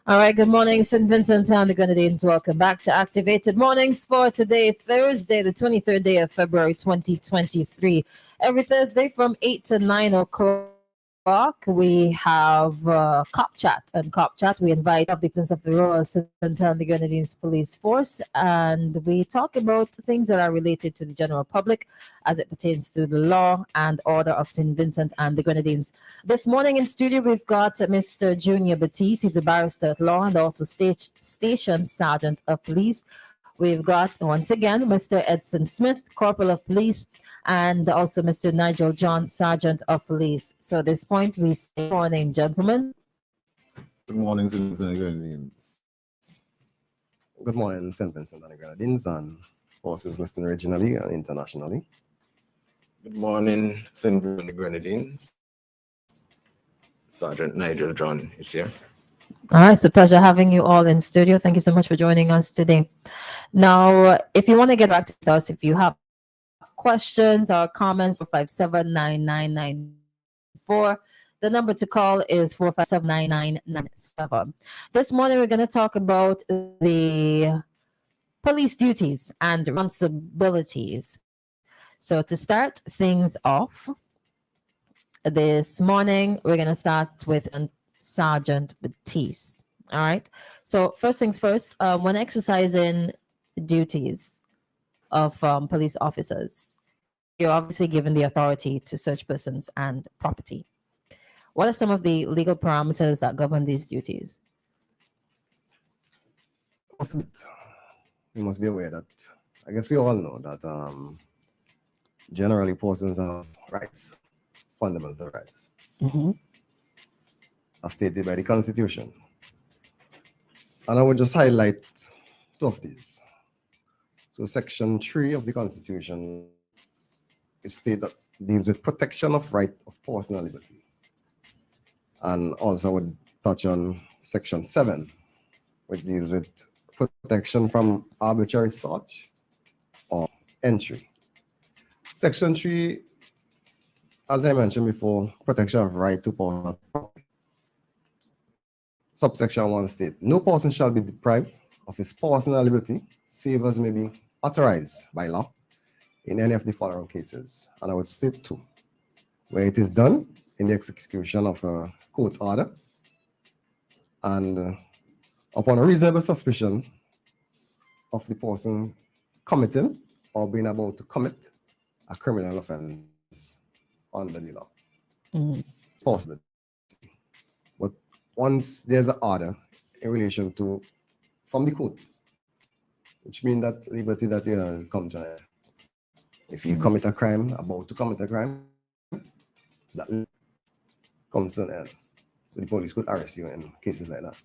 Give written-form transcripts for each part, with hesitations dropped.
All right, good morning, St. Vincent and the Grenadines. Welcome back to Activated Mornings for today, Thursday, the 23rd day of February 2023. Every Thursday from 8 to 9 o'clock, we have Cop Chat. And Cop Chat, we invite victims of the Royal St. and the Grenadines Police Force, and we talk about things that are related to the general public as it pertains to the law and order of St. Vincent and the Grenadines. This morning in studio, we've got Mr. Junior Baptiste. He's a barrister at law and also station sergeant of police. We've got, once again, Mr. Edson Smith, Corporal of Police, and also Mr. Nigel John, Sergeant of Police. So at this point, we say good morning, gentlemen. Good morning, St. Vincent and the Grenadines. Good morning, St. Vincent and the Grenadines, and forces listening regionally and internationally. Good morning, St. Vincent and the Grenadines. Sergeant Nigel John is here. All right, it's a pleasure having you all in studio. Thank you so much for joining us today. Now, if you want to get back to us, if you have questions or comments, 457-9994. The number to call is 457-9997. This morning, we're going to talk about the police duties and responsibilities. So to start things off, this morning, we're going to start with Sergeant Baptiste. All right. So first things first, when exercising duties of police officers, you're obviously given the authority to search persons and property. What are some of the legal parameters that govern these duties? You must be aware that, I guess we all know that generally persons have rights, fundamental rights. As stated by the Constitution. And I would just highlight two of these. So Section 3 of the Constitution is stated that deals with protection of right of personal liberty. And also would touch on Section 7, which deals with protection from arbitrary search or entry. Section 3, as I mentioned before, protection of right to personal property. Subsection 1 states, no person shall be deprived of his personal liberty, save as may be authorized by law in any of the following cases. And I would state 2, where it is done in the execution of a court order and upon a reasonable suspicion of the person committing or being about to commit a criminal offense under the law. Possible. But once there's an order in relation to from the court, which means that liberty that you come to, if you commit a crime, about to commit a crime, that comes to an end. So the police could arrest you in cases like that.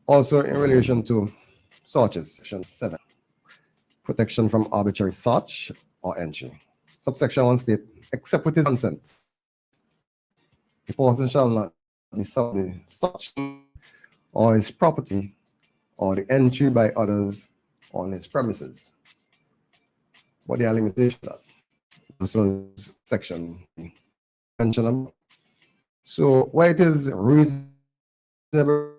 Also, in relation to searches, Section 7, protection from arbitrary search or entry. Subsection 1 states, except with his consent, the person shall not be subject to search or his property or the entry by others on his premises. But there are limitations to that. This is section mentioned. So where it is reasonable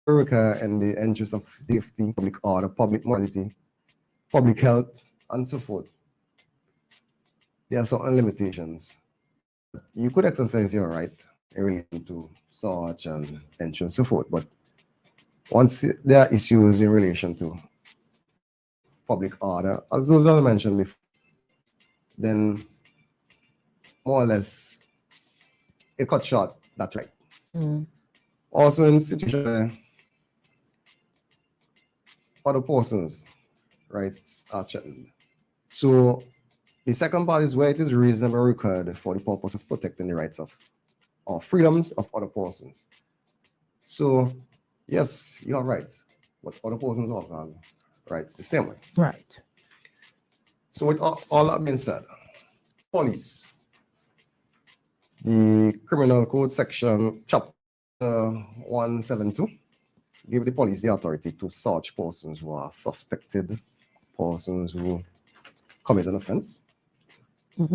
in the interest of safety, public order, public morality, public health, and so forth, there are certain limitations. You could exercise your right in relation to search and entry and so forth, but once there are issues in relation to public order, as those are mentioned before, then more or less it cut short that right. Also in situation other persons' rights are threatened. So the second part is where it is reasonably required for the purpose of protecting the rights of or freedoms of other persons. So yes, you are right, but other persons also have rights the same way. Right. So with all that being said, police, the Criminal Code section chapter 172 give the police the authority to search persons who are suspected, persons who commit an offense.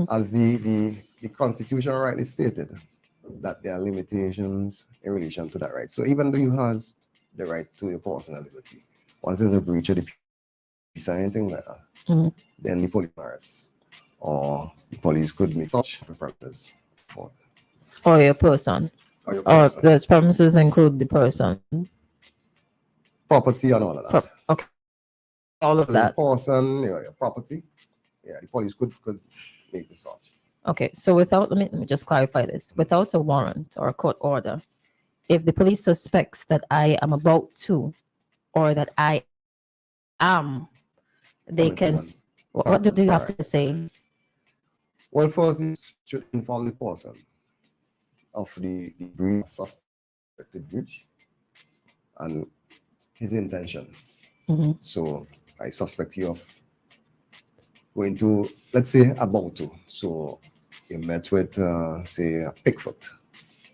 As the Constitution rightly stated, that there are limitations in relation to that right. So even though you have the right to your personal liberty, once there's a breach of the peace or anything like that, then the police arrest or the police could make such purposes for Or your person. or your Or person, those premises include the person. property and all of that. Okay. All of So that. your person, your property, yeah, the police could make the search. Okay. So without, let me just clarify this. Without a warrant or a court order, if the police suspects that I am about to, or that I am, they can. What do you have to say? Well, first, it should inform the person of the breach, suspected breach, and his intention. So I suspect you of going to, let's say, about to. So you met with, say, a pickfoot,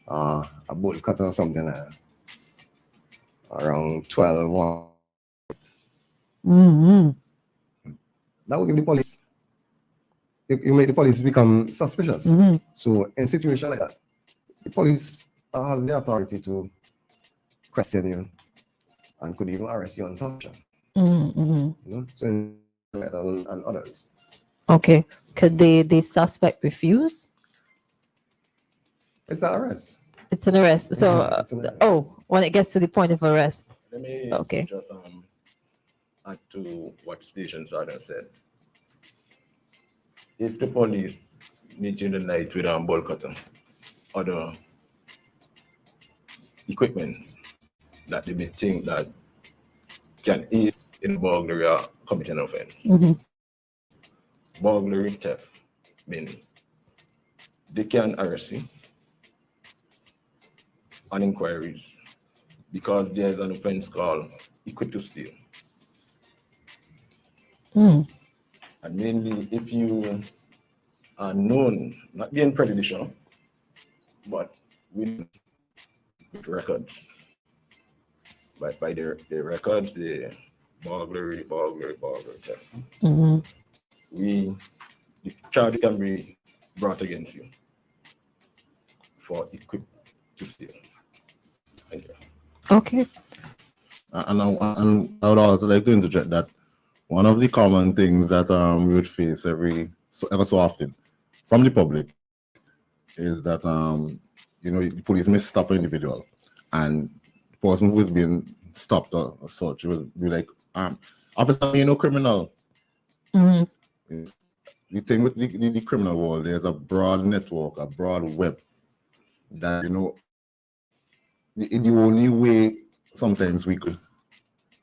a bull cutter or something around 12, 1. That will give the police, you make the police become suspicious. So in a situation like that, the police has the authority to question you and could even arrest you on suspicion. You know, so and others. Okay. Could the suspect refuse? It's an arrest. It's an arrest. So, It's an arrest. when it gets to the point of arrest. Let me Okay. just add to what Station Sergeant said. If the police meet you in the night with a ball cutter, other equipment that they may think that can aid in burglary or committing an offense, burglary, theft, mainly, they can arrest you on inquiries because there's an offense called equip to steal. And mainly if you are known, not being prejudicial, but with records, by their records, the burglary, theft, the charge can be brought against you for equip to steal. Thank you. Okay. And I would also like to interject that one of the common things that we would face ever so often from the public is that the police may stop an individual, and the person who is being stopped or such will be like, officer, me no criminal. The thing with the criminal world, there's a broad network, a broad web that the only way sometimes we could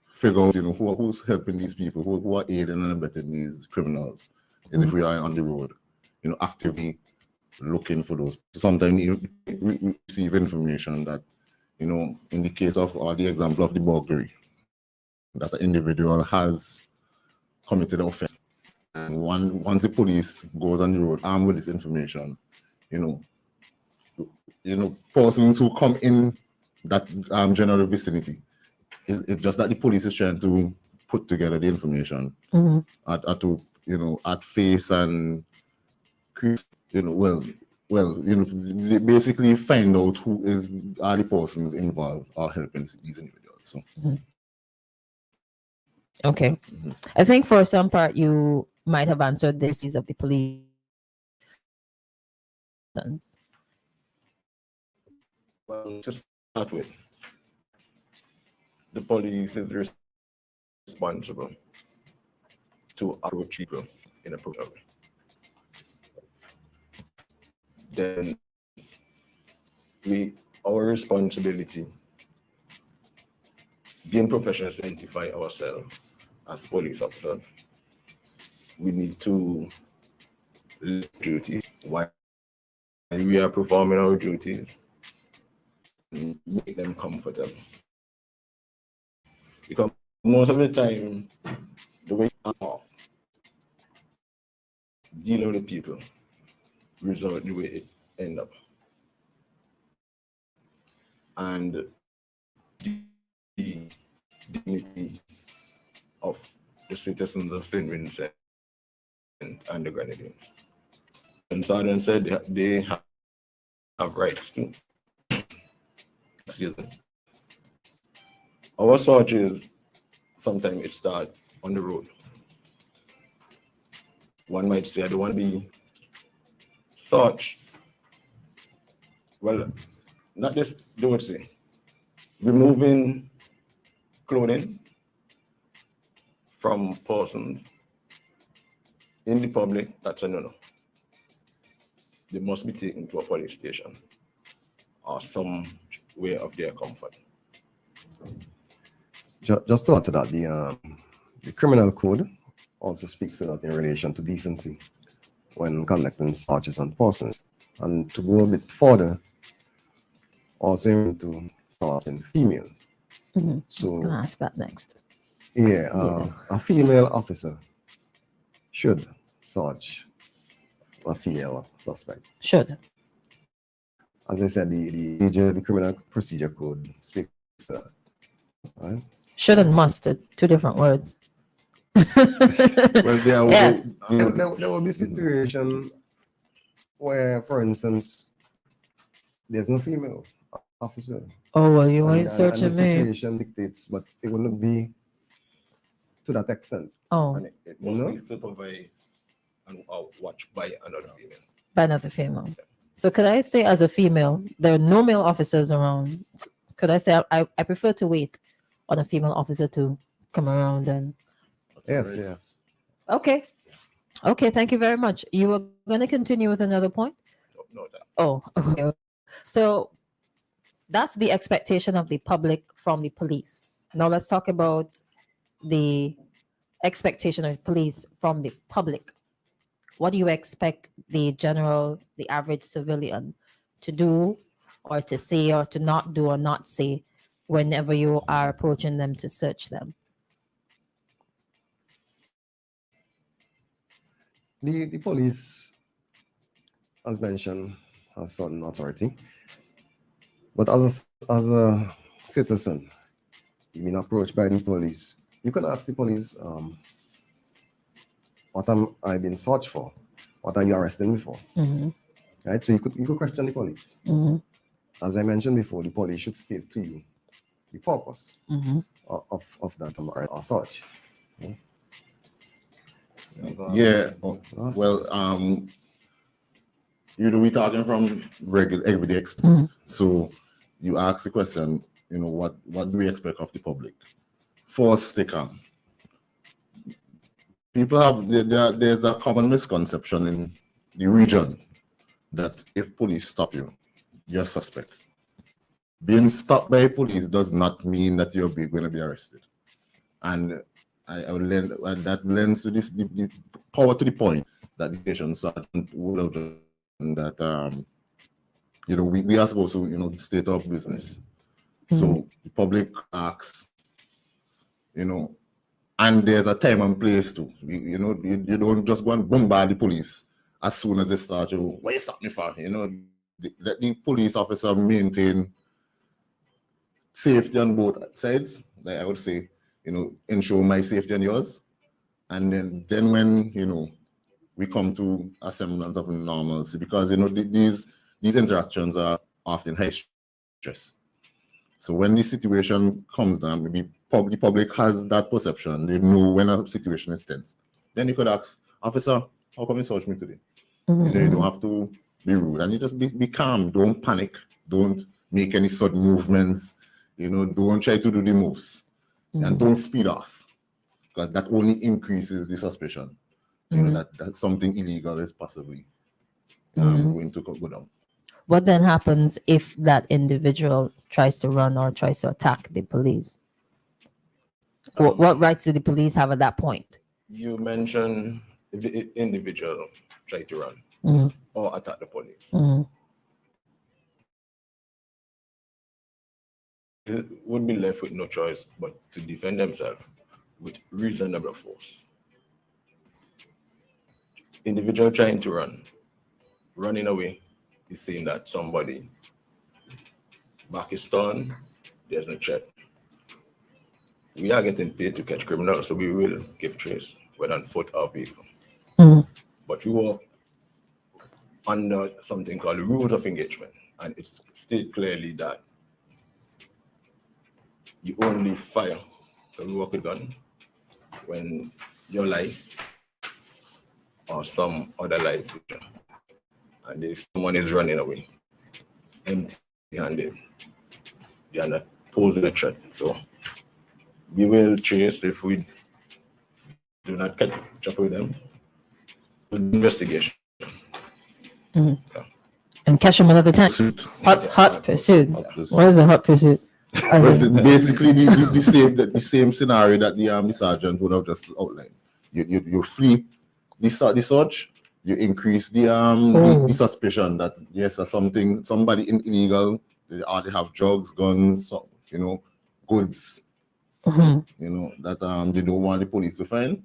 figure out who's helping these people, who are aiding and abetting these criminals, is if we are on the road, actively looking for those. Sometimes we receive information that, in the case of, or the example of the burglary, that an individual has committed an offense. And once the police goes on the road armed with this information, persons who come in that general vicinity, it's just that the police is trying to put together the information at face and basically find out who are the persons involved or helping these individuals. So. Okay. I think for some part you might have answered this is of the police. Well, to start with, the police is responsible to approach people in a proper way. Then our responsibility being professionals to identify ourselves as police officers, we need to live duty while we are performing our duties and make them comfortable. Because most of the time, the way I'm off, dealing with people result the way it end up. And the dignity of the citizens of St. Vincent and the Grenadines. And Sergeant said they have rights too. Excuse me. Our searches, sometimes it starts on the road. One might say, I don't want to be searched. Well, not this, they would say, removing clothing from persons in the public, that's a no-no. They must be taken to a police station or some way of their comfort. Just to add to that, the criminal code also speaks to that in relation to decency when conducting searches on persons. And to go a bit further, also into searching females. Mm-hmm. So, I was gonna ask that next. Yeah, a female officer should search a female suspect. Should. As I said, the criminal procedure code speaks to that. Right? Should and must, two different words. Well, Yeah. There will be situation where, for instance, there's no female officer. Oh, well, you And ain't searching the me. situation dictates, but it will not be to that extent. Oh, And It must No? be supervised and watched by another female. by another female. So could I say, as a female, there are no male officers around. Could I say I prefer to wait on a female officer to come around and Yes, yes. okay. Okay, thank you very much. You were gonna continue with another point? No, that. Oh, okay. So that's the expectation of the public from the police. Now let's talk about the expectation of police from the public. What do you expect the average civilian to do or to say or to not do or not say whenever you are approaching them to search them? The police, as mentioned, has certain authority. But as a citizen, you've been approached by the police. You can ask the police, what am I being searched for? What are you arresting me for? Mm-hmm. Right? So you could question the police. Mm-hmm. As I mentioned before, the police should state to you the purpose Mm-hmm. of that arrest or search. Yeah. Well, we're talking from regular everyday experience. Mhm. So you ask the question, what do we expect of the public? First, they come. People there's a common misconception in the region that if police stop you, you're suspect. Being stopped by police does not mean that you're going to be arrested. And I would lend, and that lends to this the power to the point that the station sergeant would have done that we are supposed to state our business. So the public asks, and there's a time and place too. You don't just go and bombard the police as soon as they start to, what you stop me for? Let the police officer maintain safety on both sides. Like I would say, ensure my safety and yours. And then when, we come to a semblance of normalcy, because, these interactions are often high stress. So when the situation comes down, maybe the public has that perception. They know when a situation is tense. Then you could ask, officer, how come you search me today? Mm-hmm. You don't have to be rude, and you just be calm. Don't panic. Don't make any sudden movements. Don't try to do the most. And don't speed off, because that only increases the suspicion. That something illegal is possibly going to go down. What then happens if that individual tries to run or tries to attack the police? What rights do the police have at that point? You mentioned if the individual try to run Mhm. or attack the police. Mhm. It would be left with no choice but to defend themselves with reasonable force. Individual trying to running away is saying that somebody back is turned, there's no threat. We are getting paid to catch criminals, so we will give chase, whether on foot or vehicle. Mhm. But we work under something called the rules of engagement, and it's stated clearly that you only fire when we work with guns when your life or some other life is danger. And if someone is running away empty-handed, they are not posing a threat. So we will chase if we do not catch up with them. Investigation. Mhm. And catch them another time. Pursuit. Hot pursuit. Hot pursuit. What is a hot pursuit? As But in- basically, the same scenario that the sergeant would have just outlined. You flee the search, you increase the suspicion that yes, there's somebody illegal, they have drugs, guns, goods, Mhm. that they don't want the police to find,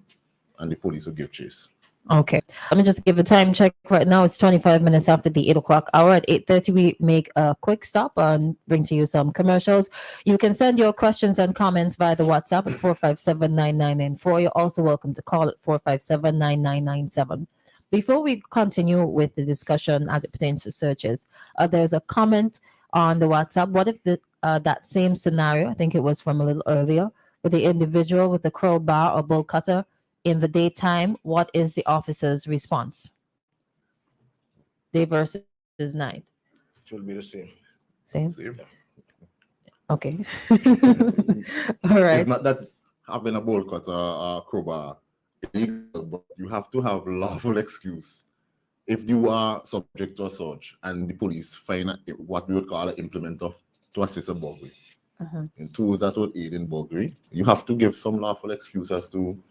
and the police will give chase. Okay, let me just give a time check. Right now, it's 25 minutes after the 8 o'clock hour. At 8:30, we make a quick stop and bring to you some commercials. You can send your questions and comments via the WhatsApp at 457-9994. You're also welcome to call at 457-9997. Before we continue with the discussion as it pertains to searches, there's a comment on the WhatsApp. What if that same scenario, I think it was from a little earlier, with the individual with the crowbar or bolt cutter in the daytime, what is the officer's response? Day versus night. It will be the same. Same? Same. Okay. All right. It's not that having a bolt cutter or crowbar illegal, but you have to have lawful excuse. If you are subject to a search and the police find what we would call an implement to assist a burglary, and tools that would aid in burglary, you have to give some lawful excuse as to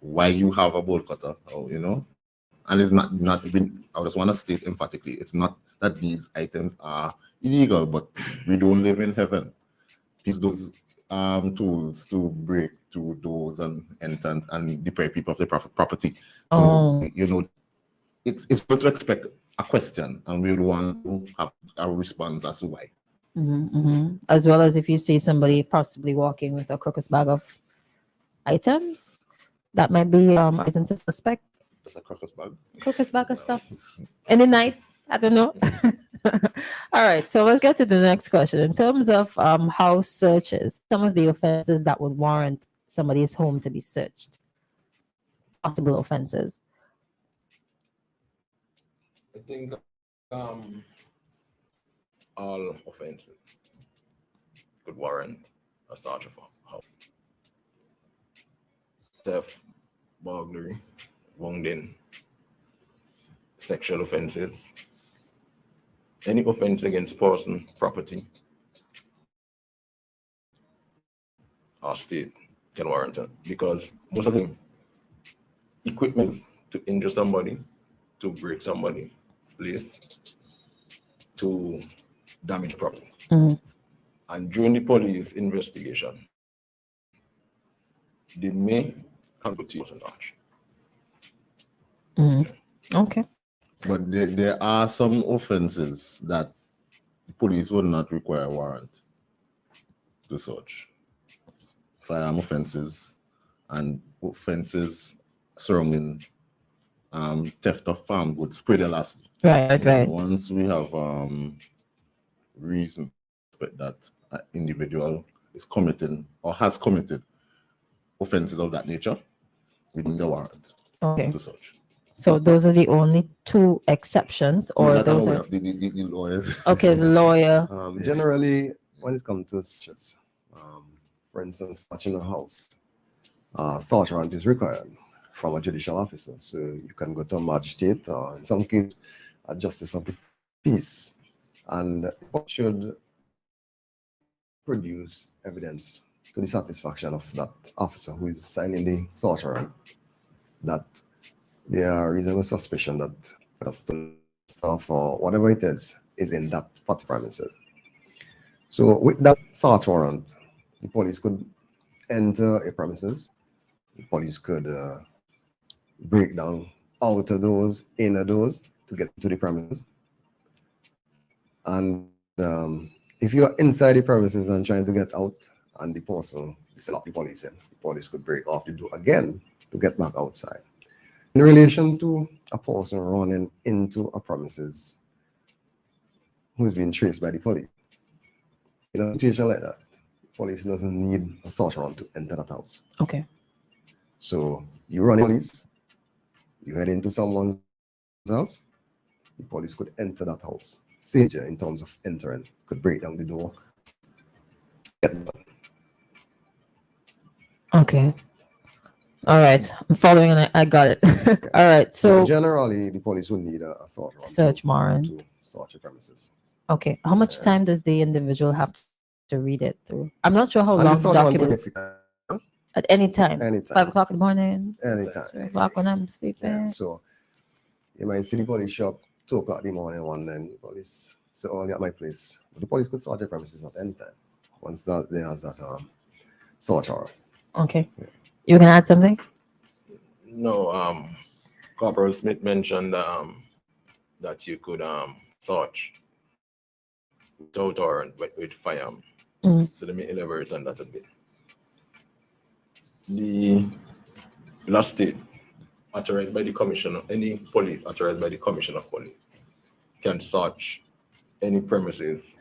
why you have a bolt cutter, and it's not even. I just want to state emphatically, it's not that these items are illegal, but we don't live in heaven. Use those tools to break through doors and enter and deprive people of their property. So it's good to expect a question, and we want to have a response as to why. As well as if you see somebody possibly walking with a crocus bag of items, that might be reason to suspect. Just a crocus bag. Crocus bag of stuff. In the night, I don't know. All right, so let's get to the next question. In terms of house searches, some of the offenses that would warrant somebody's home to be searched, possible offenses. I think all offenses could warrant a search of a house. Theft, burglary, wounding, sexual offenses, any offense against person, property, or state can warrant it, because most of them equipment to injure somebody, to break somebody's place, to damage property. And during the police investigation, they may come to you and charge. Okay. But there are some offenses that the police would not require a warrant to search. Firearm offenses and offenses surrounding theft of farm goods pretty last. Right. Once we have reason to suspect that an individual is committing or has committed offenses of that nature, we need a warrant to search. So those are the only two exceptions, or those are the lawyers. okay. The lawyer. Generally, when it comes to searches, for instance, searching a house, search warrant is required from a judicial officer. So you can go to a magistrate, or in some cases, a justice of the peace, and should produce evidence to the satisfaction of that officer who is signing the search warrant that there are reasonable suspicion that the stolen stuff or whatever it is in that particular premises. So with that search warrant, the police could enter a premises. The police could break down outer doors, inner doors to get to the premises. And if you are inside the premises and trying to get out, and the person still lock the police in, the police could break off the door again to get back outside. In relation to a person running into a premises who's being traced by the police, in a situation like that, the police doesn't need a search warrant to enter that house. Okay. So you run in police, you head into someone's house, the police could enter that house. Sage in terms of entering, could break down the door. Okay. All right. I'm following and I got it. All right. So generally, the police will need a search warrant to search your premises. Okay. How much time does the individual have to read it through? I'm not sure how long the document is. At any time. 5 o'clock in the morning. Anytime. 3 o'clock when I'm sleeping. Yeah, so you might see the police shop 2 o'clock in the morning, one then the police say, "Oh, at my place." But the police could search your premises at any time. Once that they has that search warrant. Okay. Yeah. You can add something? No, Corporal Smith mentioned that you could search without warrant with firearm. So let me elaborate on that a bit. The last state authorized by the commissioner, any police authorized by the commissioner of police can search any premises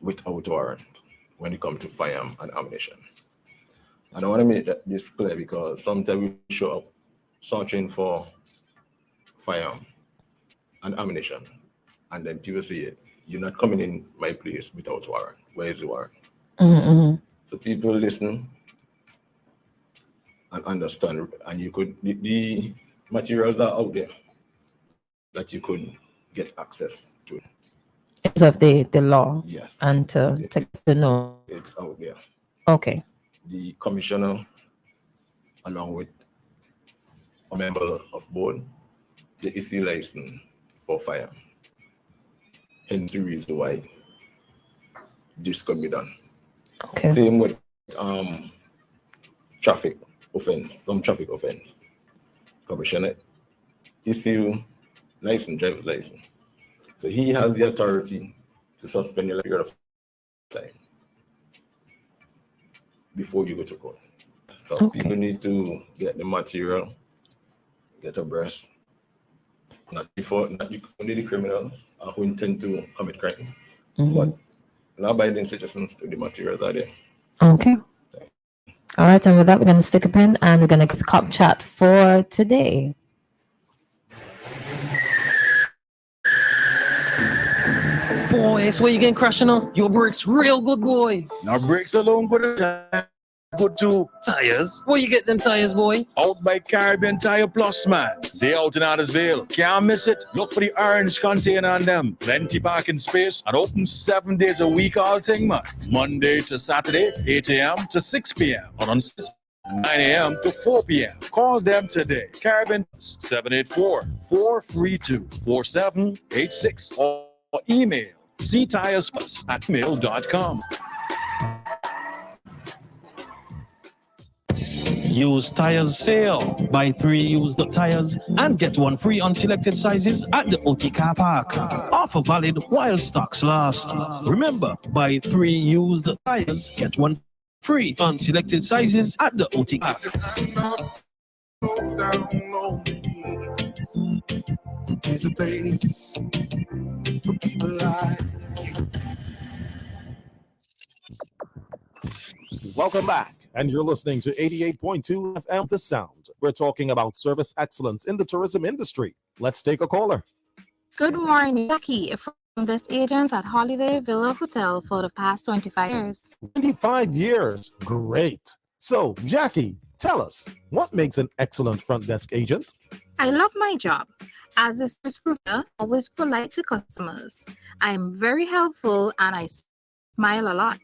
without warrant when it comes to firearm and ammunition. And I want to make this clear because sometimes we show up searching for firearm and ammunition, and then people say, "You're not coming in my place without warrant. Where is the warrant?" So people listen and understand, and you could, the materials are out there that you could get access to. It's of the law. Yes. And to know. It's out there. Okay. The commissioner, along with a member of board, they issue license for fire. Hence the reason why this could be done. Okay. Same with traffic offense, some traffic offense. Commissioner issue license, driver's license. So he has the authority to suspend your period of time before you go to court. So people need to get the material, get abreast. Not only the criminals who intend to commit crime, but law-abiding citizens to the materials are there. Okay. All right, and with that, we're going to stick a pin and we're going to cop chat for today. Boy, so where you getting crashing on? Your brakes real good, boy. Now brakes alone, but good too. Tires? Where you get them tires, boy? Out by Caribbean Tire Plus, man. They out in Addersville. Can't miss it. Look for the orange container on them. Plenty parking space and open 7 days a week, all thing, man. Monday to Saturday, 8 a.m. to 6 p.m. And on 9 a.m. to 4 p.m. Call them today. Caribbean 784-432-4786 or email ctiresplus@mail.com. Used tires sale. Buy 3 used tires and get 1 free on selected sizes at the OT car park. Offer valid while stocks last. Remember, buy 3 used tires, get 1 free on selected sizes at the OT park. There's a place for people like you. Welcome back, and you're listening to 88.2 FM The Sound. We're talking about service excellence in the tourism industry. Let's take a caller. Good morning, Jackie, from this agent at Holiday Villa Hotel for the past 25 years. 25 years? Great. So, Jackie, tell us, what makes an excellent front desk agent? I love my job. As a service provider, always polite to customers. I am very helpful and I smile a lot.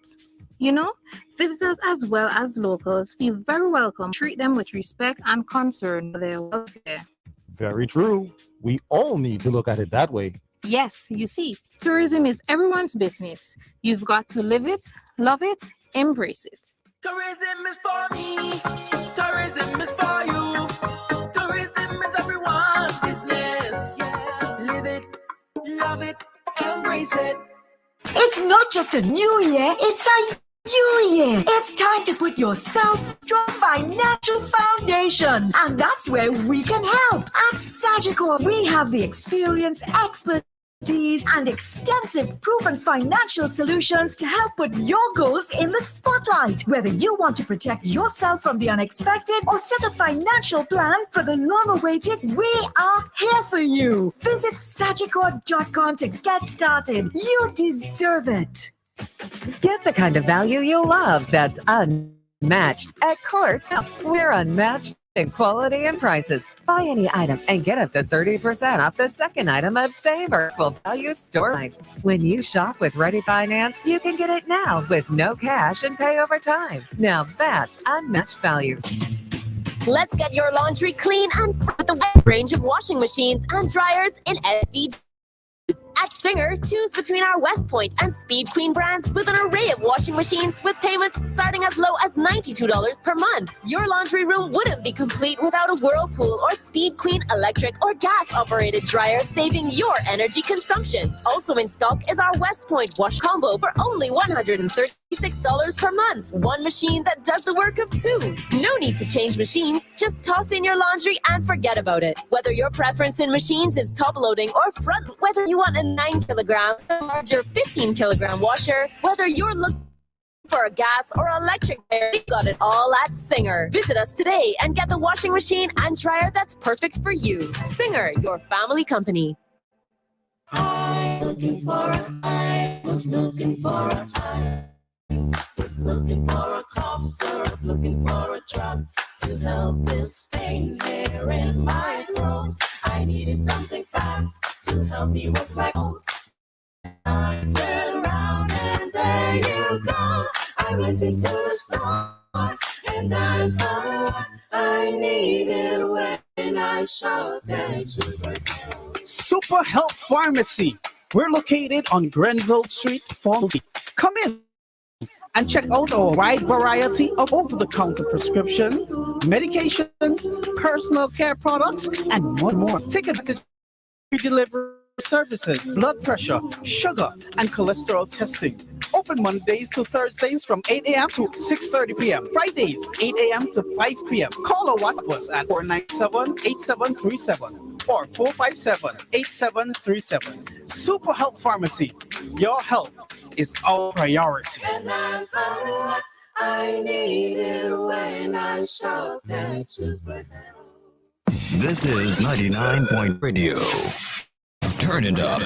You know, Visitors as well as locals feel very welcome. Treat them with respect and concern for their welfare. Very true. We all need to look at it that way. Yes, you see, tourism is everyone's business. You've got to live it, love it, embrace it. Tourism is for me. Tourism is for you. Tourism is everyone's business. Yeah, live it, love it, embrace it. It's not just a new year, it's a new year. It's time to put yourself to a financial foundation. And that's where we can help. At Sagicor, we have the experience, expertise, and extensive proven financial solutions to help put your goals in the spotlight. Whether you want to protect yourself from the unexpected or set a financial plan for the long-awaited, we are here for you. Visit sagicor.com to get started. You deserve it. Get the kind of value you'll love that's unmatched at Courts. We're unmatched in quality and prices. Buy any item and get up to 30% off the second item of same or full value store. When you shop with Ready Finance, you can get it now with no cash and pay over time. Now that's unmatched value. Let's get your laundry clean and with the wide range of washing machines and dryers in SVG. At Singer, choose between our West Point and Speed Queen brands with an array of washing machines with payments starting as low as $92 per month. Your laundry room wouldn't be complete without a Whirlpool or Speed Queen electric or gas-operated dryer, saving your energy consumption. Also in stock is our West Point wash combo for only $136 per month. One machine that does the work of two. No need to change machines. Just toss in your laundry and forget about it. Whether your preference in machines is top loading or front, whether you want a 9-kilogram, larger 15-kilogram washer, whether you're looking for a gas or electric dryer, we got it all at Singer. Visit us today and get the washing machine and dryer that's perfect for you. Singer, your family company. I was looking for a cough syrup, looking for a drug to help this pain here in my throat. I needed something fast to help me with my cold. I turned around and there you go. I went into the store and I found what I needed when I shouted Super Health Pharmacy. We're located on Grenville Street, Falmouth. Come in and check out our wide variety of over-the-counter prescriptions, medications, personal care products, and much more. Take advantage of delivery services, blood pressure, sugar, and cholesterol testing. Open Mondays to Thursdays from 8 a.m. to 6:30 p.m. Fridays, 8 a.m. to 5 p.m. Call or WhatsApp us at 497-8737 or 457-8737. Super Health Pharmacy. Your health is our priority. And I found what I needed when I shouted Super Health. This is 99 Point Radio. Turn it up.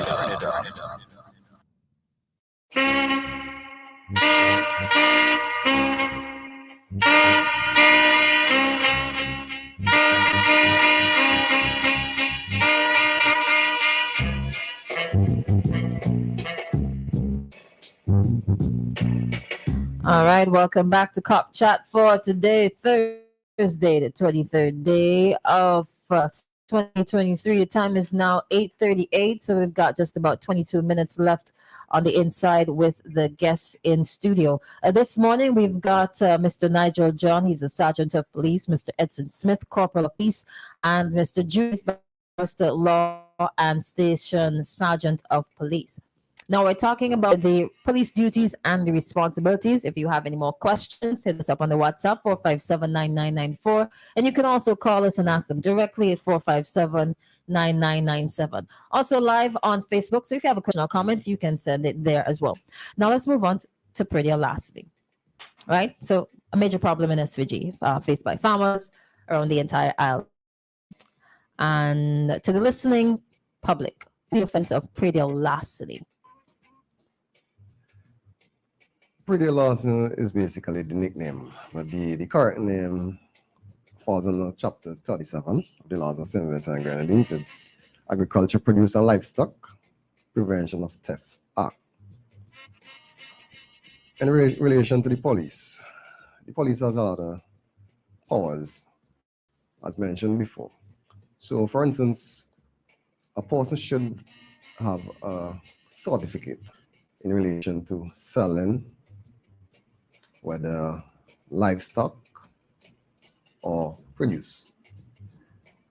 All right, welcome back to Cop Chat for today, Thursday, the 23rd day of 2023. The time is now 8:38, so we've got just about 22 minutes left on the inside with the guests in studio. This morning, we've got Mr. Nigel John, he's the Sergeant of Police, Mr. Edson Smith, Corporal of Police, and Mr. Julius Barrister, Law and Station Sergeant of Police. Now we're talking about the police duties and the responsibilities. If you have any more questions, hit us up on the WhatsApp 457-9994. And you can also call us and ask them directly at 457-9997. Also live on Facebook. So if you have a question or comment, you can send it there as well. Now let's move on to pretty larceny. Right? So a major problem in SVG faced by farmers around the entire island. And to the listening public, the offense of pretty larceny. Pretty Lawson is basically the nickname, but the correct name falls under Chapter 37 of the Laws of St. Vincent and Grenadines. It's Agriculture, Produce, and Livestock Prevention of Theft Act. in relation to the police has a lot of powers, as mentioned before. So, for instance, a person should have a certificate in relation to selling, whether livestock or produce.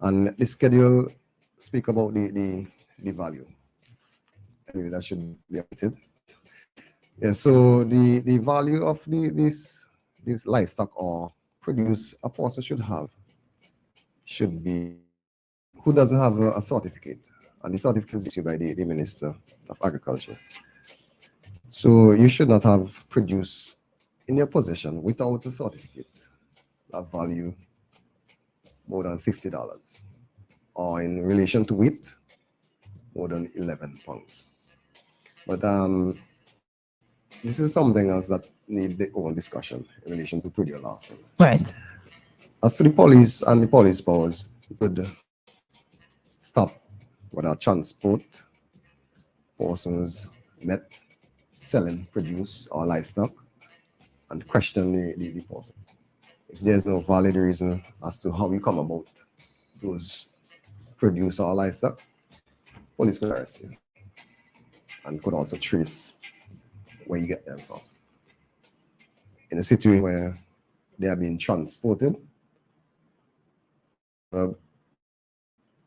And the schedule speak about the value. Anyway, that should be updated. Yeah, so the value of this livestock or produce a person should be who doesn't have a certificate, and the certificate is issued by the Minister of Agriculture. So you should not have produce in your possession without a certificate that value more than $50, or in relation to wheat, more than 11 pounds. But this is something else that need their own discussion in relation to produce loss. Right. As to the police and the police powers, you could stop whether transport persons met selling produce or livestock and question the person. If there's no valid reason as to how you come about those produce or livestock, police could arrest you and could also trace where you get them from. In a situation where they are being transported,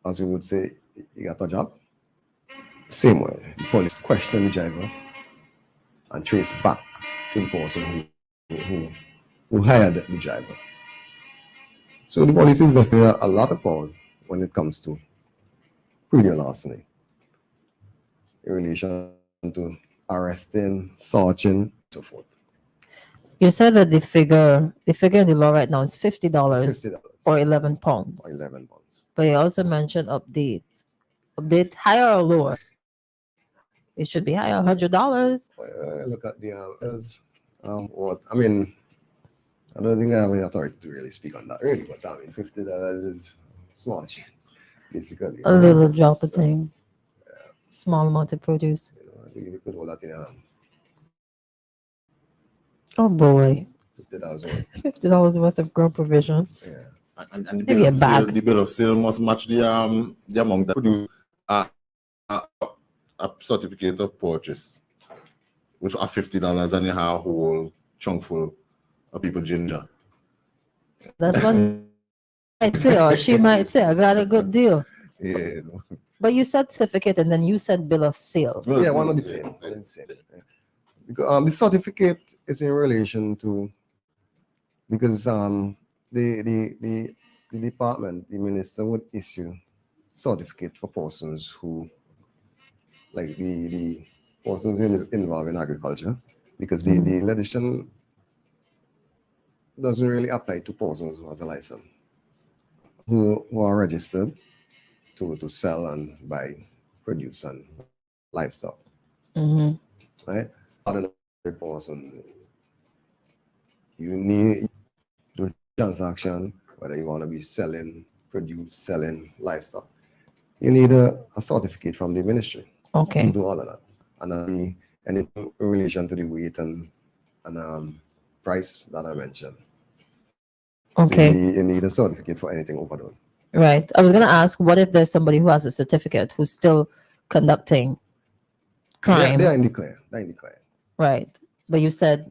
as we would say, you got a job. Same way, the police question the driver and trace back to the person who hired the driver. So the police is investing a lot of power when it comes to criminal larceny in relation to arresting, searching, so forth. You said that the figure in the law right now is $50 or 11 pounds. Or 11 pounds. But you also mentioned update higher or lower. It should be higher, $100. Look at the what I mean. I don't think I have the authority to really speak on that really, but I mean $50 is small, basically. A little drop of thing. Small amount of produce. You could hold that in your hand. Oh boy. $50 worth of grow provision. Yeah. And the Maybe a bill of bag. sale, the bill of sale must match the amount that produce a certificate of purchase, which are $50, and you have a whole chunk full of people ginger. That's what I say, or she might say, I got a good deal. Yeah. But you said certificate and then you said bill of sale. Yeah, one of the same. Yeah. Because the certificate is in relation to because the department, the minister would issue certificate for persons who like the persons involved in agriculture, because the legislation doesn't really apply to persons who has a license, who are registered to sell and buy produce and livestock. Right? Other person, you need to transaction, whether you want to be selling produce, selling livestock. You need a certificate from the ministry. Okay. To do all of that. And anything in relation to the weight and price that I mentioned. Okay. So you need a certificate for anything over those. Right. I was going to ask, what if there's somebody who has a certificate who's still conducting crime? They're in the clear. Right. But you said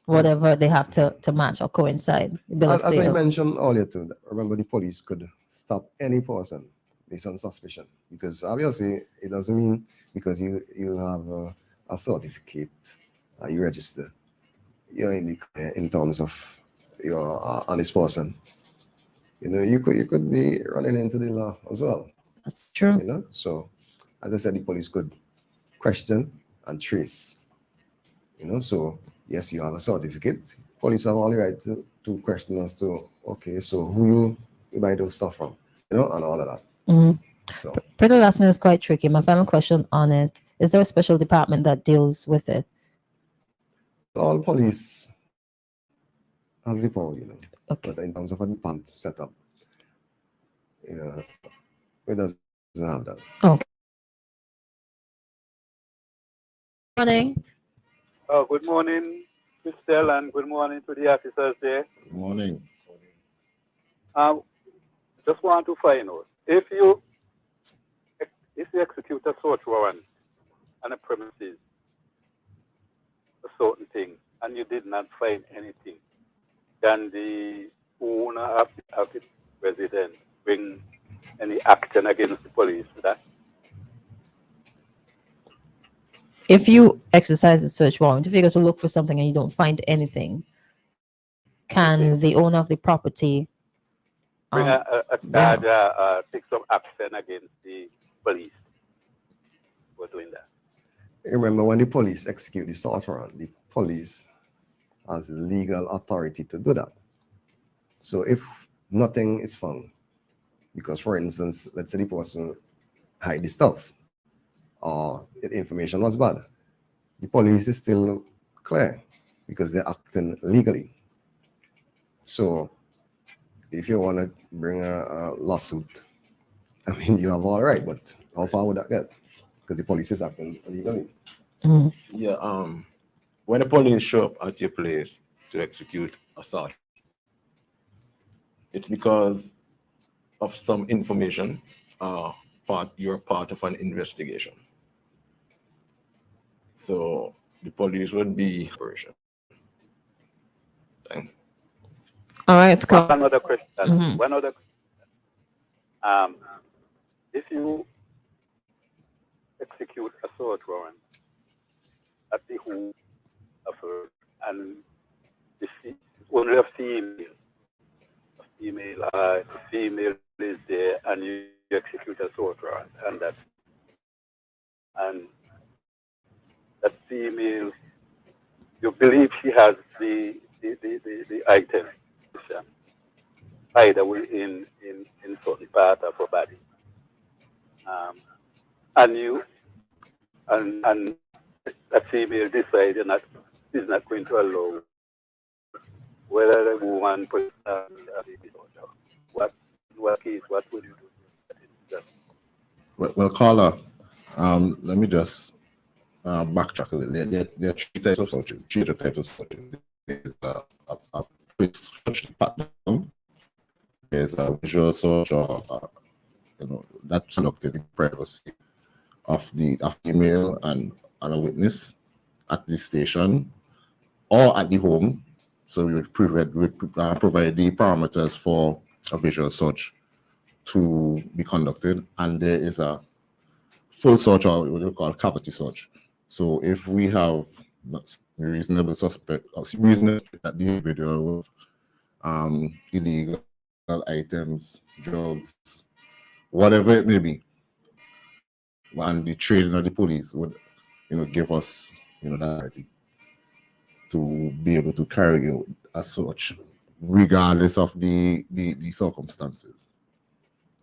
whatever they have to match or coincide. Bill of As I sale. mentioned earlier too, remember the police could stop any person based on suspicion, because obviously it doesn't mean because you have a certificate, you register, you're in the clear in terms of you're an honest person. You know, you could be running into the law as well. That's true. You know, so as I said, the police could question and trace. You know, so yes, you have a certificate. Police have all the right to question us to, okay, so who you buy those stuff from, you know, and all of that. So Pretty last name is quite tricky. My final question on it: is there a special department that deals with it? all police has the power, you know. Okay. But in terms of a department setup, yeah, it doesn't have that. Okay. Morning. Oh, good morning. Christal, and good morning to the officers there. Good morning. Just want to find out if you execute a search warrant on a premises, a certain thing, and you did not find anything, can the owner of the residence bring any action against the police for that? If you exercise a search warrant, if you go to look for something and you don't find anything, can the owner of the property Bring a charge, take some action against the police for doing that? Remember, when the police execute the search warrant, the police has legal authority to do that. So if nothing is found, because for instance, let's say the person hide the stuff or the information was bad, the police is still clear because they're acting legally. So if you want to bring a lawsuit, I mean, you have all right, but how far would that get? Because the police is acting legally. Yeah, when the police show up at your place to execute a search, it's because of some information, you're part of an investigation. So the police would be operation. Thanks. All right. One other question. One other question. If you execute a search warrant at the home of her and only a female is there, and you execute a search warrant, and that female, you believe she has the item, either in certain part of her body, and that female decided is not going to allow whether the woman put what case, what would you do? Well, caller, let me just backtrack a little. There are three types of searches. There's a quick search pattern. There's a visual search, or that's conducted in privacy of the female and a witness at the station or at the home. So we would provide the parameters for a visual search to be conducted, and there is a full search, or what we call cavity search. So if we have reasonable suspect that the individual with illegal items, drugs, whatever it may be, and the training of the police would, give us, that authority to be able to carry out a search, regardless of the circumstances.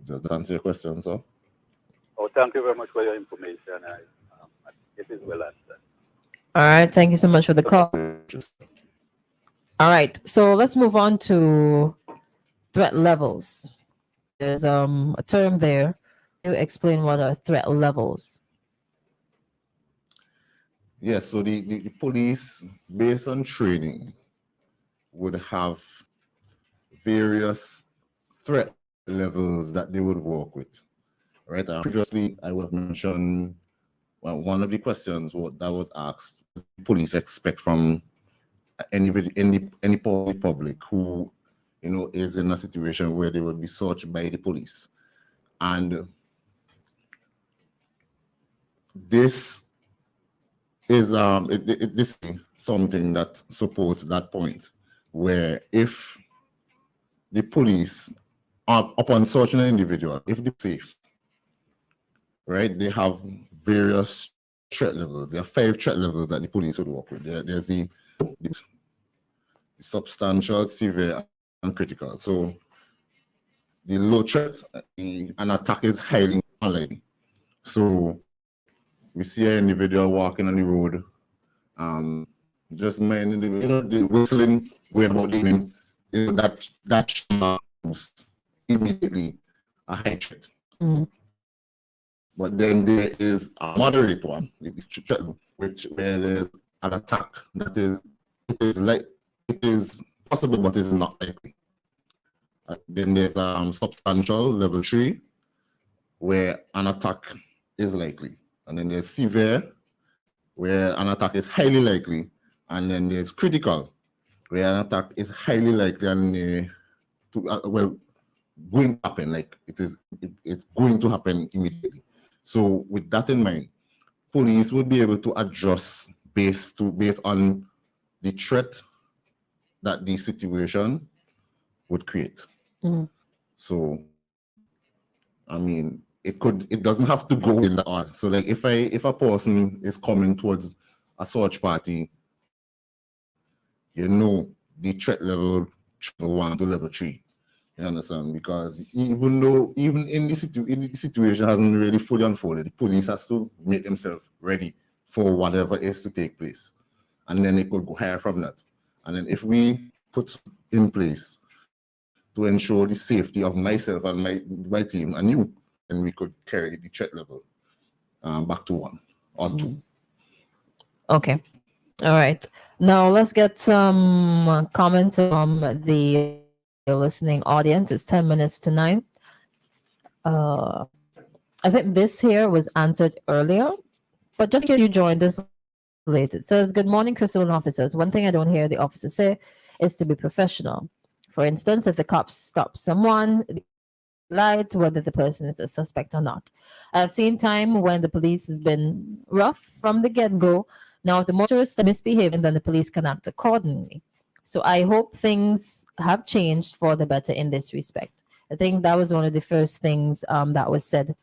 Does that answer your question, sir? Oh, thank you very much for your information. It is well answered. All right. Thank you so much for the call. All right. So let's move on to threat levels. There's a term there. Can you explain what are threat levels? Yes, so the police, based on training, would have various threat levels that they would work with. Right? Previously, I would have mentioned one of the questions that was asked: what do police expect from any public who, is in a situation where they would be searched by the police? And this is this is something that supports that point, where if the police are upon searching an individual, if they're safe, right, they have various threat levels. There are 5 threat levels that the police would work with. There's the substantial, severe, and critical. So the low threat, an attack is highly unlikely. So we see an individual walking on the road, just minding the whistling, way about evening, that boosts immediately a high threat. But then there is a moderate one, where there's an attack that is it is possible, but it's not likely. Then there's substantial level 3, where an attack is likely, and then there's severe, where an attack is highly likely, and then there's critical, where an attack is highly likely and going to happen, like it's going to happen immediately. So with that in mind, police would be able to adjust based on the threat that the situation would create. So, I mean, it doesn't have to go in that order. So, like, if a person is coming towards a search party, you know, the threat level 1 to level 3. You understand? Because even in the situation hasn't really fully unfolded, the police has to make themselves ready for whatever is to take place, and then it could go higher from that. And then if we put in place to ensure the safety of myself and my team and you, then we could carry the threat level back to 1 or 2. Okay. All right. Now let's get some comments from the listening audience. It's 10 minutes to 9. I think this here was answered earlier, but just in case you joined us late, it says, "Good morning, Christal and officers. One thing I don't hear the officers say is to be professional. For instance, if the cops stop someone, light whether the person is a suspect or not. I've seen time when the police has been rough from the get-go. Now, if the motorists are misbehaving, then the police can act accordingly. So I hope things have changed for the better in this respect." I think that was one of the first things that was said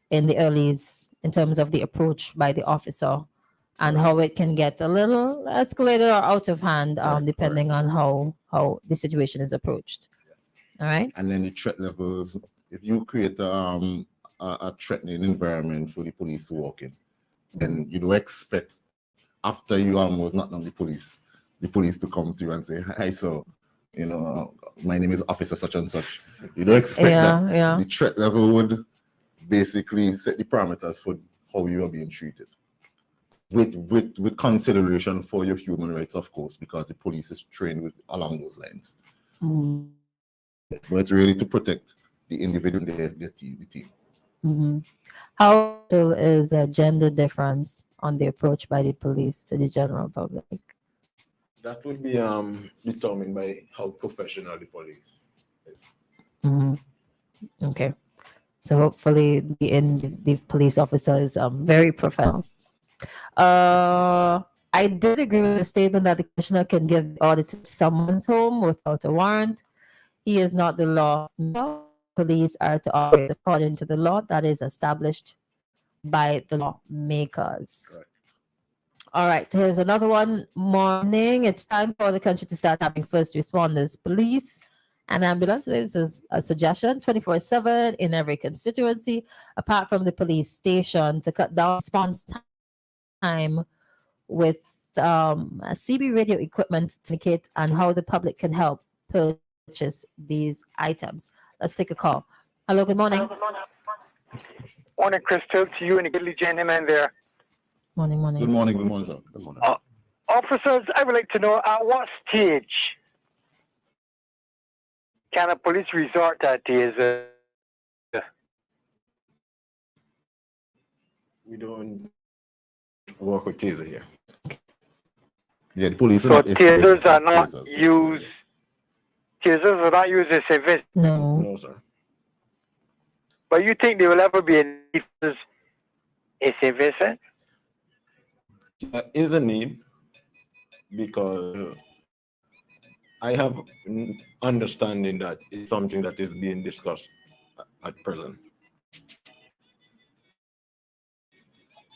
in the earlies in terms of the approach by the officer and how it can get a little escalated or out of hand depending on how the situation is approached. All right. And then the threat levels, if you create a threatening environment for the police to walk in, then you don't expect, after you almost knock down the police to come to you and say, "Hi, so, you know, my name is Officer such and such." You don't expect that. The threat level would basically set the parameters for how you are being treated. With consideration for your human rights, of course, because the police is trained along those lines. But it's really to protect the individual and the team. How is a gender difference on the approach by the police to the general public? That would be determined by how professional the police is. Okay. So hopefully the police officer is very professional. I did agree with the statement that the commissioner can give the order to someone's home without a warrant. He is not the law. No, police are to operate according to the law that is established by the lawmakers. Correct. All right, here's another one. Morning. It's time for the country to start having first responders, police, and ambulance. This is a suggestion 24/7 in every constituency, apart from the police station, to cut down response time with CB radio equipment to indicate on how the public can help purchase these items. Let's take a call. Hello, good morning. Morning, Christal, to you and the goodly gentleman there. Morning. Good morning, sir. Good morning. Officers, I would like to know at what stage can a police resort to taser? We don't work with taser here. Yeah, the police. So tasers are not used. Tasers are not used as service. No, sir. But you think there will ever be a need for a service? There is a need because I have understanding that it's something that is being discussed at present.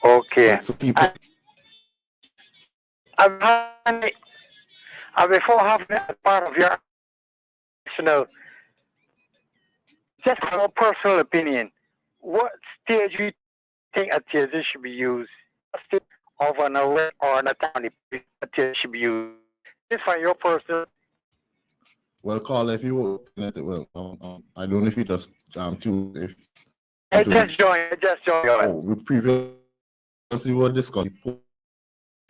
Okay. So people. Before having a part of your personal, just my personal opinion, what stage you think a taser should be used? What stage of an arrest or an attack on the taser should be used? Just for your personal. Well, Carl, if you open it, well, I don't know if you just if. I just joined. Oh, we previously were discussing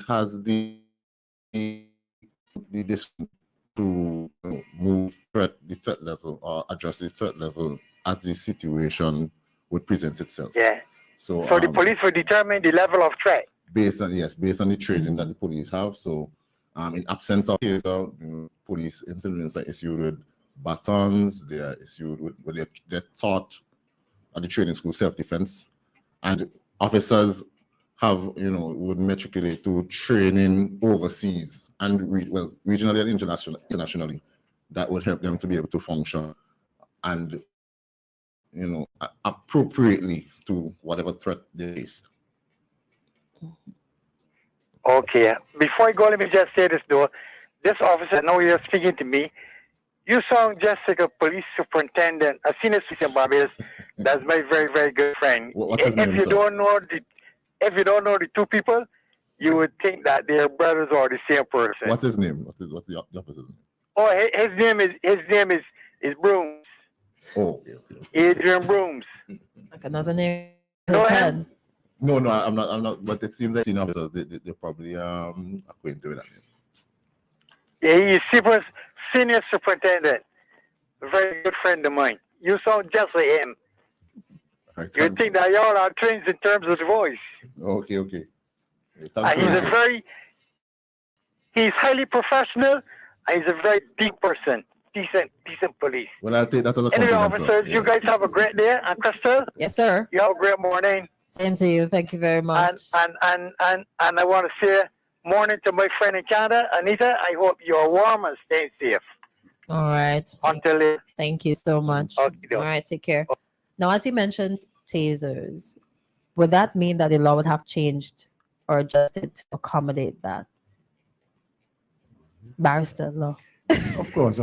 has the be this to move the threat level or adjust the threat level as the situation would present itself. Yeah. So the police will determine the level of threat. Based on the training that the police have. So in absence of taser, police incidents are issued with batons, they are issued with they're taught at the training school self-defense. And officers have, would matriculate to training overseas and regionally and internationally, that would help them to be able to function and, appropriately to whatever threat they faced. Okay. Before I go, let me just say this though. This officer, now you're speaking to me. You sound just like a police superintendent, a senior citizen Barbados. That's my very, very good friend. What's his name, if you don't know the two people, you would think that they're brothers or the same person. What's his name? What's the officer's name? Oh, his name is Brooms. Oh, Adrian Brooms. Like another name. Go His ahead. head. No, I'm not. But it seems like senior officers, they're probably acquainted with that name. Yeah, he's senior superintendent. A very good friend of mine. You sound just like him. You think that y'all are twins in terms of the voice. Okay. He's highly professional, and he's a very deep person. Decent police. Well, I'll take that as a Anyway, compliment. officers, you guys have a great day. And Christal? Yes, sir. You have a great morning. Same to you. Thank you very much. And I want to say morning to my friend in Canada, Anita. I hope you're warm and staying safe. All right. Until later. Thank you so much. Okay, all right, take care. Now, as you mentioned, tasers, would that mean that the law would have changed or adjusted to accommodate that? Barrister law. Of course.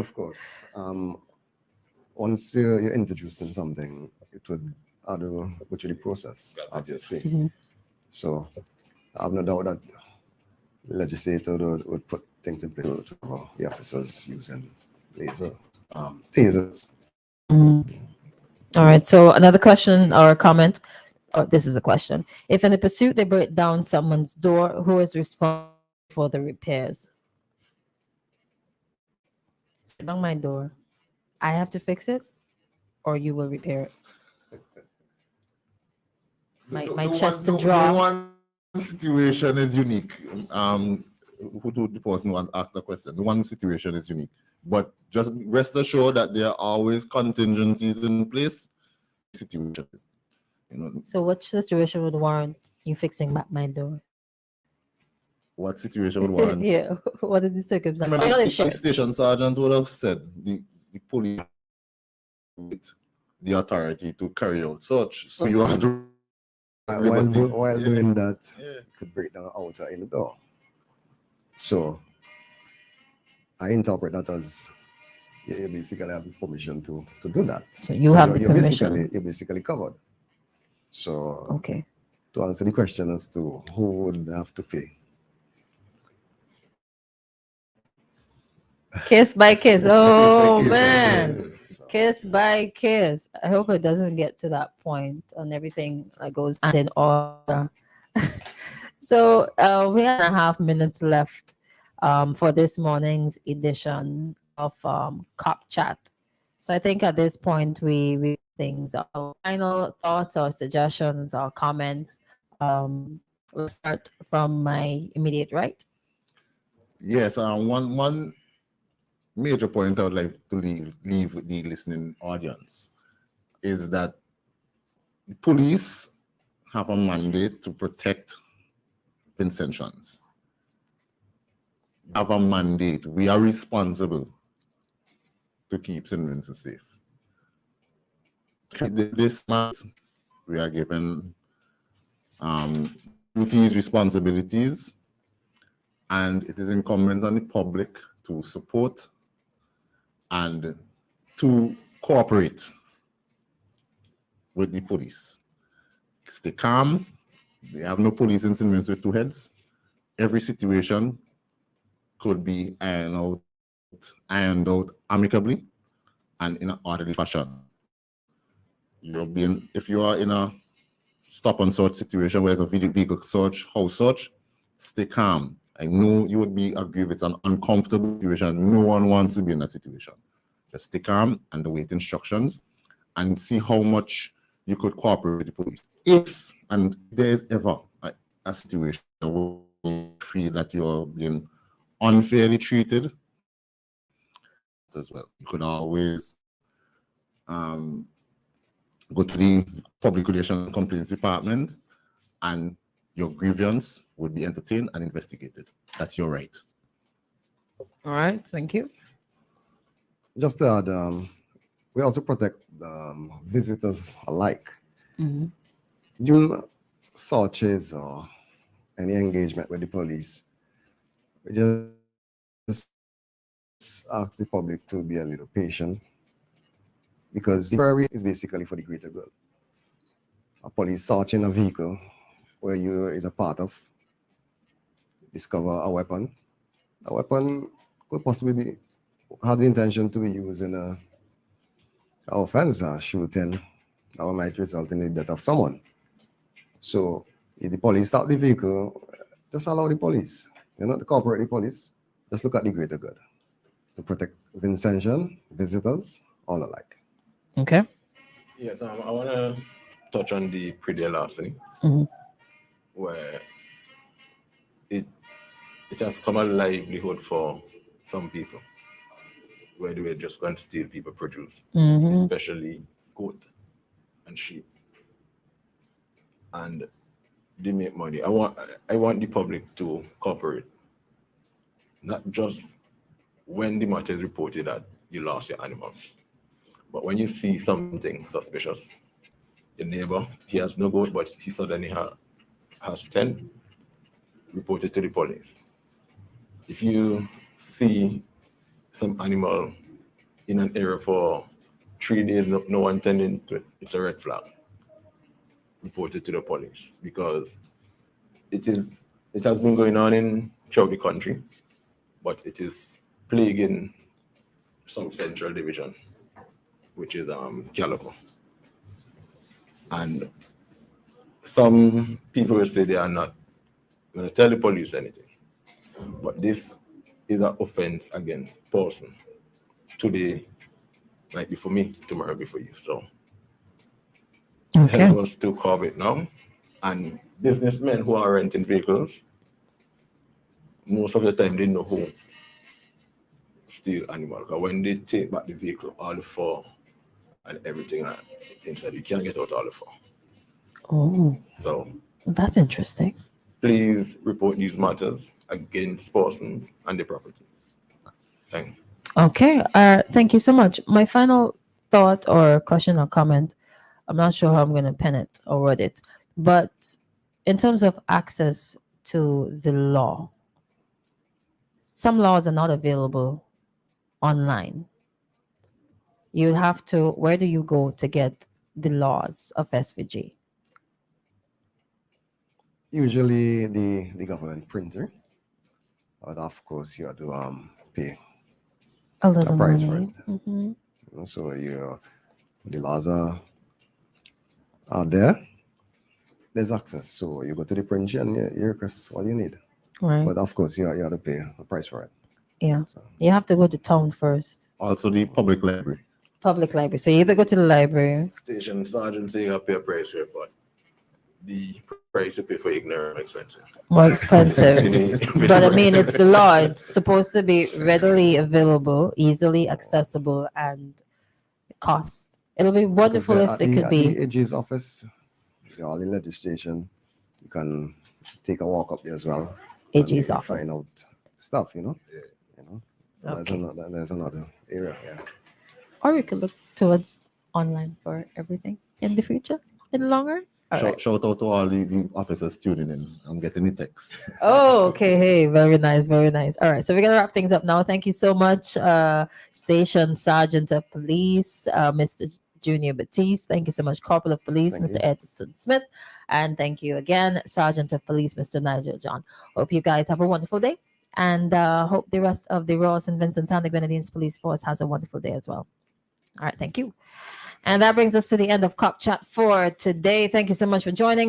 Once you're introduced in something, it would go through the process, obviously. Mhm. So I have no doubt that the legislator would put things in place to cover the officers using tasers. All right. So another question or a comment. Oh, this is a question. If in the pursuit they break down someone's door, who is responsible for the repairs? Not my door. I have to fix it, or you will repair it. My chest to draw. The one situation is unique. Who the person who asked the question? The one situation is unique. But just rest assured that there are always contingencies in place. Situations, So what situation would warrant you fixing my door? What situation would warrant? Yeah. What are the circumstances? Remember, the station sergeant would have said the police with the authority to carry out such. So you have to. While doing that, could break down outer in the door. So I interpret that as you basically have permission to do that. So you have the permission. You're basically covered. So okay. To answer the question as to who would have to pay. Kiss by kiss. Oh man. Kiss by kiss. I hope it doesn't get to that point and everything that goes in order. So we have 1.5 minutes left for this morning's edition of Cop Chat. So I think at this point we read things. Our final thoughts or suggestions or comments. We'll start from my immediate right. Yes, one major point I would like to leave with the listening audience is that the police have a mandate to protect Vincentians. Have a mandate. We are responsible to keep St. Vincent safe. This month, we are given duties, responsibilities, and it is incumbent on the public to support and to cooperate with the police. Stay calm. They have no police in St. Vincent with two heads. Every situation could be ironed out amicably and in an orderly fashion. If you are in a stop and search situation where there's a vehicle search, house search, stay calm. I know you would be aggrieved. It's an uncomfortable situation. No one wants to be in that situation. Just stay calm and await instructions and see how much you could cooperate with the police. If and there is ever a situation where you feel that you're being unfairly treated as well, you could always go to the Public Relations Complaints Department and your grievance would be entertained and investigated. That's your right. All right, thank you. Just to add, we also protect visitors alike. Mhm. During searches or any engagement with the police, we just ask the public to be a little patient because the inquiry is basically for the greater good. A police searching a vehicle where you is a part of discover a weapon. A weapon could possibly be have the intention to be used in a offense, shooting, that might result in the death of someone. So if the police stop the vehicle, just allow the police, to cooperate the police. Just look at the greater good to protect Vincentian, visitors, all alike. Okay. Yes, I want to touch on the pre-day larceny, Mhm. where it has come a livelihood for some people, where they were just going to steal people produce, Mhm. especially goat and sheep, and they make money. I want the public to cooperate, not just when the matter is reported that you lost your animal, but when you see something suspicious, your neighbor, he has no goat, but he suddenly has 10, report it to the police. If you see some animal in an area for 3 days, no one tending to it, it's a red flag. Report it to the police because it has been going on throughout the country, but it is plaguing South Central Division, which is Calico. And some people will say they are not going to tell the police anything, but this is an offense against person. Today might be for me, tomorrow be for you. So help us to curb it now. And businessmen who are renting vehicles, most of the time they know who steal animal. Because when they take back the vehicle, all the fur and everything inside, you can't get out all the fur. Oh, So that's interesting. please report these matters against persons and the property. Thank you. Okay. Thank you so much. My final thought or question or comment, I'm not sure how I'm going to pen it or word it, but in terms of access to the law, some laws are not available online. You have to, where do you go to get the laws of SVG? Usually the government printer, but of course you have to pay A little price money. for it. Mhm. So the laws are there. There's access. So you go to the printer and you request what you need. Right. But of course you have to pay a price for it. Yeah. You have to go to town first. Also the public library. Public library. So you either go to the library. Station sergeant say you have to pay a price for it, but the price you pay for ignorant expensive. More expensive. But I mean, it's the law. It's supposed to be readily available, easily accessible, and cost. It'll be wonderful if it could be. At the AG's office, all the legislation, you can take a walk up there as well. AG's and office. Find out stuff, So Okay. there's another area, yeah. Or we could look towards online for everything in the future, in the long run. All right. Shout out to all the officers tuning in. I'm getting the text. Oh, okay. Hey, very nice, very nice. All right, so we're gonna wrap things up now. Thank you so much, Station Sergeant of Police, Mr. Junior Baptiste. Thank you so much, Corporal of Police, Thank Mr. you. Edson Smith, and thank you again, Sergeant of Police, Mr. Nigel John. Hope you guys have a wonderful day, and hope the rest of the Royal St. Vincent and the Grenadines Police Force has a wonderful day as well. All right, thank you. And that brings us to the end of Cop Chat for today. Thank you so much for joining.